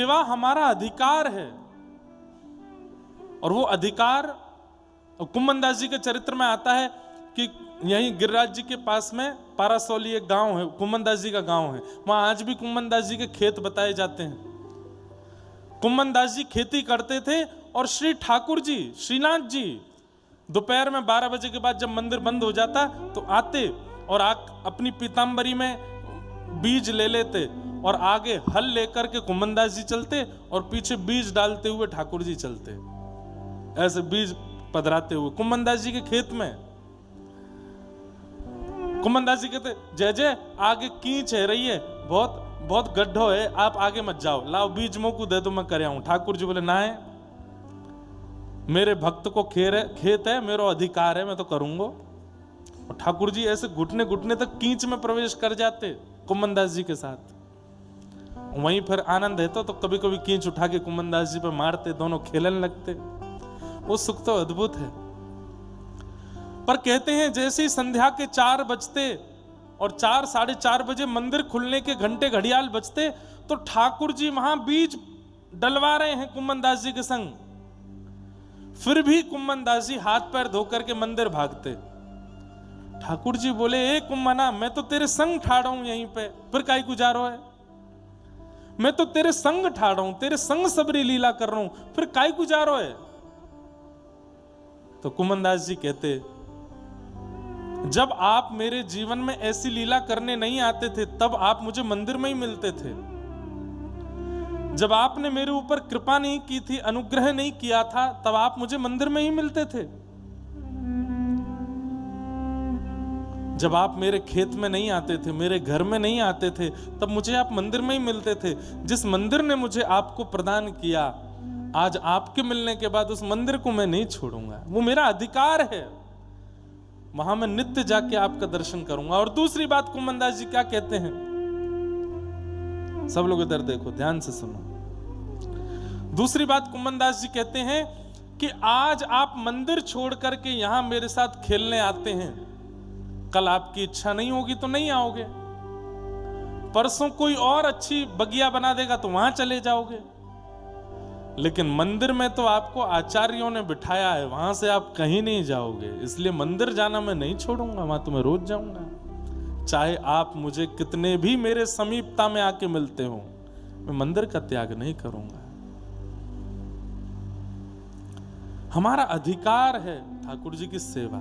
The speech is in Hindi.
सेवा हमारा अधिकार है। और वो अधिकार कुम्मन दास जी के चरित्र में आता है कि यहीं गिरिराज जी के पास में पारासौली एक गांव है, कुम्मन दास जी का गांव है। वहां आज भी कुम्मन दास जी के खेत बताए जाते हैं। कुम्मन दास जी खेती करते थे और श्री ठाकुर जी, श्रीनाथ जी दोपहर में 12 बजे के बाद जब मंदिर बंद हो जाता तो आते और अपनी पीताम्बरी में बीज ले लेते और आगे हल लेकर के कुम्मन दास जी चलते और पीछे बीज डालते हुए ठाकुर जी चलते, ऐसे बीज पधराते हुए कुम्मन दास जी के खेत में। कुम्मन दास जी कहते जय जय आगे कीच है रही है, बहुत बहुत गड्ढो है, आप आगे मत जाओ, लाओ बीज मोकू दे दो मैं कर आऊं। ठाकुर जी बोले ना है, मेरे भक्त को खेत है, मेरा अधिकार है, मैं तो करूंगा। और ठाकुर जी ऐसे घुटने घुटने तक कीच में प्रवेश कर जाते कुम्मन दास जी के साथ। वहीं फिर आनंद है तो कभी कभी कीच उठा के कुम्मन दास जी पे मारते, दोनों खेलने लगते। वो सुख तो अद्भुत है। पर कहते हैं जैसे ही संध्या के 4 बजते और 4 साढ़े 4 बजे मंदिर खुलने के घंटे घड़ियाल बजते तो ठाकुर जी वहां बीज डलवा रहे हैं कुम्मन दास जी के संग। फिर भी कुम्मन दास जी हाथ पैर धोकर के मंदिर भागते। ठाकुर जी बोले ए कुम्मना, मैं तो तेरे संग ठाड़ा हूं यहीं पे, फिर काई गुजारो है? मैं तो तेरे संग ठाड़ा हूं, तेरे संग सबरी लीला कर रहा हूं, फिर काई गुजारो है? तो कुम्मन दास जी कहते जब आप मेरे जीवन में ऐसी लीला करने नहीं आते थे तब आप मुझे मंदिर में ही मिलते थे। जब आपने मेरे ऊपर कृपा नहीं की थी, अनुग्रह नहीं किया था, तब आप मुझे मंदिर में ही मिलते थे। जब आप मेरे खेत में नहीं आते थे, मेरे घर में नहीं आते थे, तब मुझे आप मंदिर में ही मिलते थे। जिस मंदिर ने मुझे आपको प्रदान किया, आज आपके मिलने के बाद उस मंदिर को मैं नहीं छोड़ूंगा, वो मेरा अधिकार है। वहां मैं नित्य जाके आपका दर्शन करूंगा। और दूसरी बात कुम्मन दास जी क्या कहते हैं, सब लोग इधर देखो, ध्यान से सुनो। दूसरी बात कुम्मन दास जी कहते हैं कि आज आप मंदिर छोड़ करके यहां मेरे साथ खेलने आते हैं, कल आपकी इच्छा नहीं होगी तो नहीं आओगे, परसों कोई और अच्छी बगिया बना देगा तो वहां चले जाओगे, लेकिन मंदिर में तो आपको आचार्यों ने बिठाया है, वहां से आप कहीं नहीं जाओगे। इसलिए मंदिर जाना मैं नहीं छोड़ूंगा, वहां तो मैं रोज जाऊंगा, चाहे आप मुझे कितने भी मेरे समीपता में आके मिलते हो, मैं मंदिर का त्याग नहीं करूंगा। हमारा अधिकार है ठाकुर जी की सेवा।